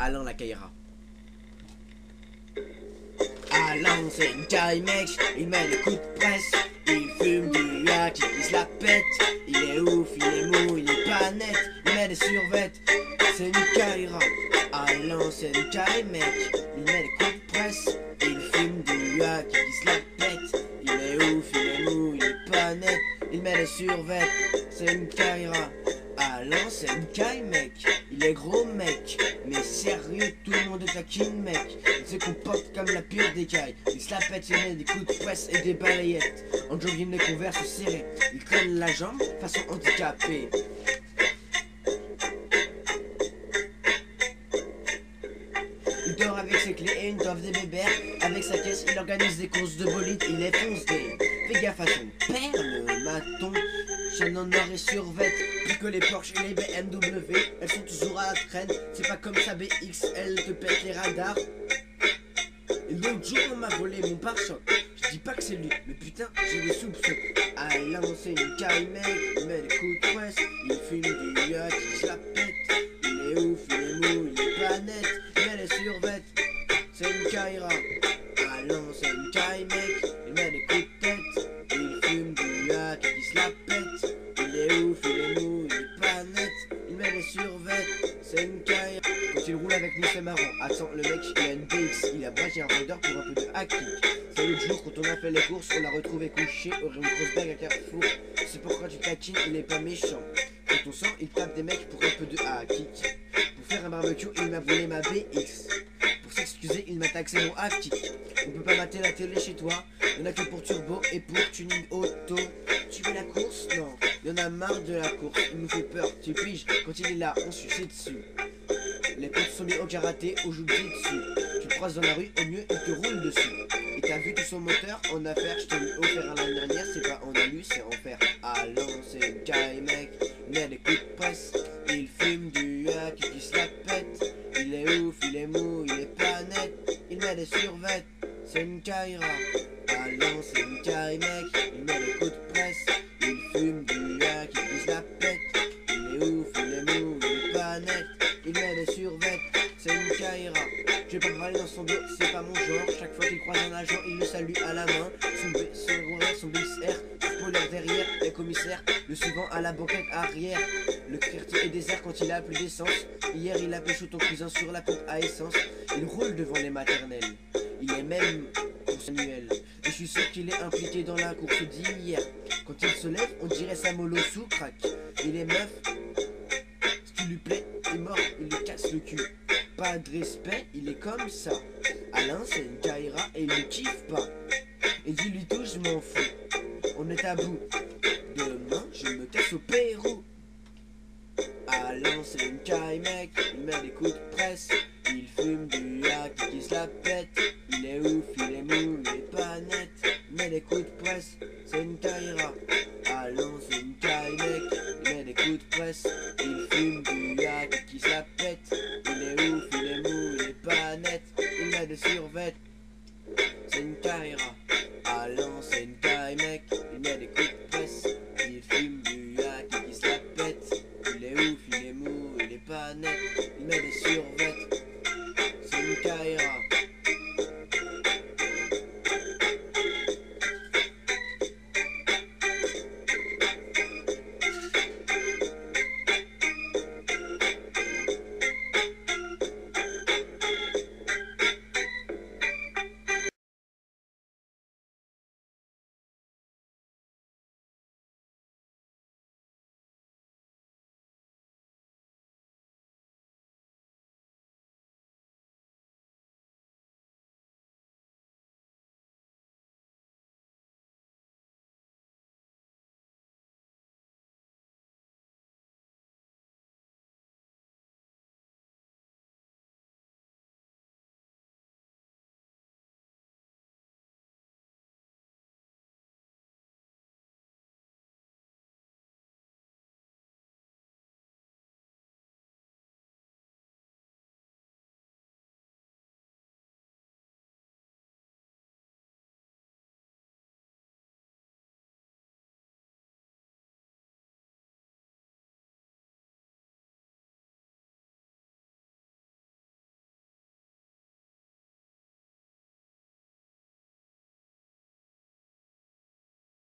Alain Lacaillera. Alain c'est une caille mec, il met des coups de presse, il fume du yak, il se la pète, il est ouf, il est mou, il est pas net, il met des survêtes, c'est une caillera. Alain c'est une caille mec, il met des coups de presse, il fume du yak, il se la pète, il est ouf, il est mou, il est pas net, il met des survêtes, c'est une caillera. Alain c'est une caille mec, il est gros mec, mais sérieux tout le monde est taquine mec, il se comporte comme la pire des cailles, il se la pète, il met des coups de presse et des balayettes, en jogging les converses serrés, il traîne la jambe façon handicapée. Il dort avec ses clés et une toffe des bébères, avec sa caisse il organise des courses de bolide, il est foncé, fais gaffe à son père le maton. Chaîne en or et survêt, plus que les Porsche et les BMW, elles sont toujours à la traîne, c'est pas comme sa BX, elle te pète les radars. Et l'autre jour on m'a volé mon pare-choc, je dis pas que c'est lui, mais putain j'ai des soupçons. Alain c'est une caille mec, il met des coups de presse, il fume du yak, il se la pète, il est ouf, il est mou, il est pas net, il met des survêtes, c'est une caillera. Alain c'est une caille mec, il met des coups de tête, il fume du yak, il se la pète, il est ouf, il est mou, il est pas net, il met des survêtes, c'est une caille. Quand il roule avec nous c'est marrant, attends le mec il a une BX, il a braqué un vendeur pour un peu de hacking. C'est l'autre jour quand on a fait les courses, on l'a retrouvé couché au Rayon Grossberg à Carrefour. C'est pourquoi tu taquines, il est pas méchant. Quand on sort, il tape des mecs pour un peu de hacking. Pour faire un barbecue, il m'a volé ma BX. Pour s'excuser, il m'a taxé mon hacking. On peut pas mater la télé chez toi, y'en a que pour turbo et pour tuning auto. Tu veux la course? Non, y'en a marre de la course, il nous fait peur, tu piges. Quand il est là, on suce dessus. Les potes sont mis au karaté, au joue dessus. Tu le croises dans la rue, au mieux il te roule dessus. Et t'as vu tout son moteur en affaire, je te l'ai offert l'année dernière, c'est pas en alu, c'est en fer. Alain c'est une caille mec, il met des coups de presse, il fume du yak, il se la pète, il est ouf, il est mou, il est pas net, il met des survêtes, c'est une caillera. Alain c'est une caille mec, il met des coups de presse, il fume du yak, il se la pète, il est ouf, il est mou, il est pas net, il met des survêtes, c'est une caillera. Je vais pas me râler dans son dos, c'est pas mon genre. Chaque fois qu'il croise un agent, il le salue à la main. Son BXR, spoiler derrière, les commissaires, le suivant à la banquette arrière. Le quartier est désert quand il a plus d'essence. Hier il a pécho ton cousin sur la pompe à essence. Il roule devant les maternelles, il est même pour Samuel. Et je suis sûr qu'il est impliqué dans la course d'hier. Quand il se lève, on dirait sa mollo sous crack. Il est meuf, ce qui lui plaît, est mort, il lui casse le cul. Pas de respect, il est comme ça. Alain c'est une caillera et il ne kiffe pas. Et dis-lui tout, je m'en fous. On est à bout. Demain, je me casse au Pérou. Alain c'est une caille mec, il met des coups de presse, il fume du yak, il se la pète, il est ouf, il est mou, il est pas net, il met des coups de presse, c'est une caillera. Alain c'est une caille mec, il met des coups de presse, il fume du yak, il se la pète, il est ouf, il est mou, il est pas net, il met des survêtes.